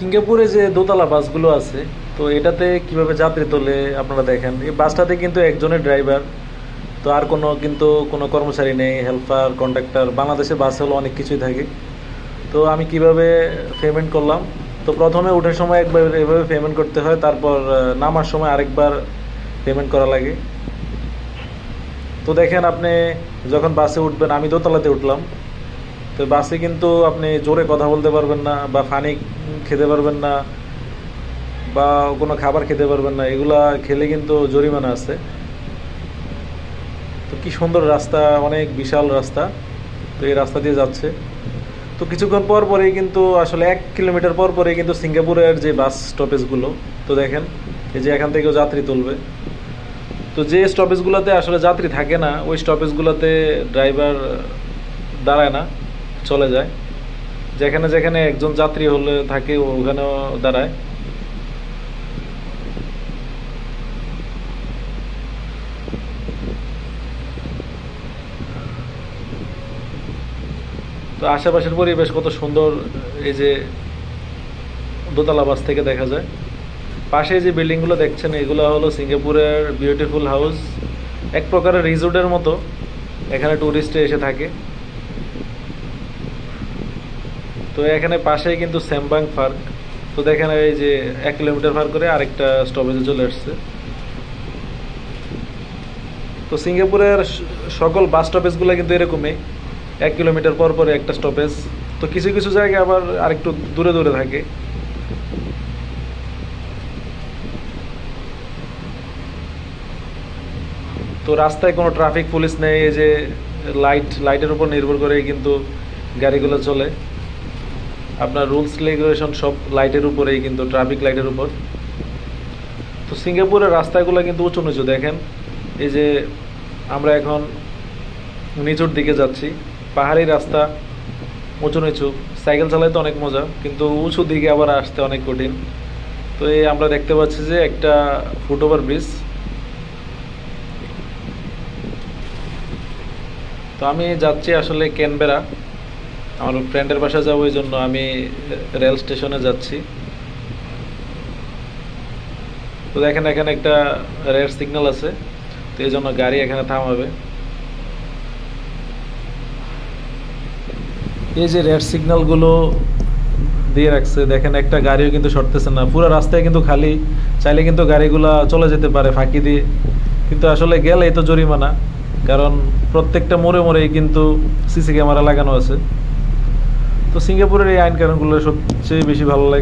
সিঙ্গাপুরে যে দোতলা বাসগুলো আছে, তো এটাতে কিভাবে যাত্রী তোলে আপনারা দেখেন। এই বাসটাতে কিন্তু একজনের ড্রাইভার, তো আর কোনো কর্মচারী নেই, হেল্পার, কন্ডাক্টর। বাংলাদেশে বাসে হলো অনেক কিছুই থাকে। তো আমি কিভাবে পেমেন্ট করলাম, তো প্রথমে ওঠার সময় একবার এভাবে পেমেন্ট করতে হয়, তারপর নামার সময় আরেকবার পেমেন্ট করা লাগে। তো দেখেন, আপনি যখন বাসে উঠবেন, আমি দোতলাতে উঠলাম। তো বাসে কিন্তু আপনি জোরে কথা বলতে পারবেন না, বা পানি খেতে পারবেন না, বা কোনো খাবার খেতে পারবেন না। এগুলা খেলে কিন্তু জরিমানা আছে। তো কি সুন্দর রাস্তা, অনেক বিশাল রাস্তা। তো এই রাস্তা দিয়ে যাচ্ছে। তো কিছুক্ষণ পর পরেই কিন্তু, আসলে 1 কিলোমিটার পর পরেই কিন্তু সিঙ্গাপুরের যে বাস স্টপেজগুলো, তো দেখেন এই যে এখান থেকেও যাত্রী তুলবে। তো যে স্টপেজগুলোতে আসলে যাত্রী থাকে না, ওই স্টপেজগুলোতে ড্রাইভার দাঁড়ায় না, চলে যায়। যেখানে যেখানে একজন যাত্রী হলে থাকে, ওখানেও দাঁড়ায়। তো আশেপাশের পরিবেশ কত সুন্দর, এই যে দোতলা বাস থেকে দেখা যায়। পাশে যে বিল্ডিংগুলো দেখছেন, এগুলো হলো সিঙ্গাপুরের বিউটিফুল হাউস, এক প্রকারের রিসোর্টের মতো। এখানে ট্যুরিস্টে এসে থাকে। তো এখানে পাশেই কিন্তু স্যামবাং পার্ক। তো দেখেন এই যে 1 কিলোমিটার পার করে আরেকটা স্টপেজে চলে আসছে। তো সিঙ্গাপুরের সকল বাস স্টপেজগুলো কিন্তু এরকমই, 1 কিলোমিটার পর পরে একটা স্টপেজ। তো কিছু কিছু জায়গায় আবার আরেকটু দূরে দূরে থাকে। তো রাস্তায় কোনো ট্রাফিক পুলিশ নেই। এই যে লাইটের উপর নির্ভর করে কিন্তু গাড়িগুলো চলে। আপনার রুলস রেগুলেশন সব লাইটের উপরেই, কিন্তু ট্রাফিক লাইটের উপর। তো সিঙ্গাপুরের রাস্তাগুলো কিন্তু উঁচু নিচু দেখেন। এই যে আমরা এখন নিচুর দিকে যাচ্ছি, পাহাড়ি রাস্তা, উঁচু নিচু। সাইকেল চালাইতে অনেক মজা, কিন্তু উঁচু দিকে আবার আসতে অনেক কঠিন। তো এই আমরা দেখতে পাচ্ছি যে একটা ফুটওভার ব্রিজ। তো আমি যাচ্ছি আসলে ক্যানবেরা, আমার ফ্রেন্ডের বাসায় যাবো, ওই জন্য আমি রেল স্টেশনে যাচ্ছি। তো দেখেন এখানে একটা রেড সিগন্যাল আছে, তো এই জন্য গাড়ি এখানে থামাবে। এই যে রেড সিগন্যালগুলো দিয়ে রাখছে, দেখেন একটা গাড়িও কিন্তু সরতেছে না, পুরো রাস্তায় কিন্তু খালি। চাইলে কিন্তু গাড়িগুলা চলে যেতে পারে ফাঁকি দিয়ে, কিন্তু আসলে গেলেই তো জরিমানা। কারণ প্রত্যেকটা মোড়ে মোড়েই কিন্তু সিসি ক্যামেরা লাগানো আছে। তো সিঙ্গাপুরের এই আইন কানুনগুলো সবচেয়ে বেশি ভালো লাগে।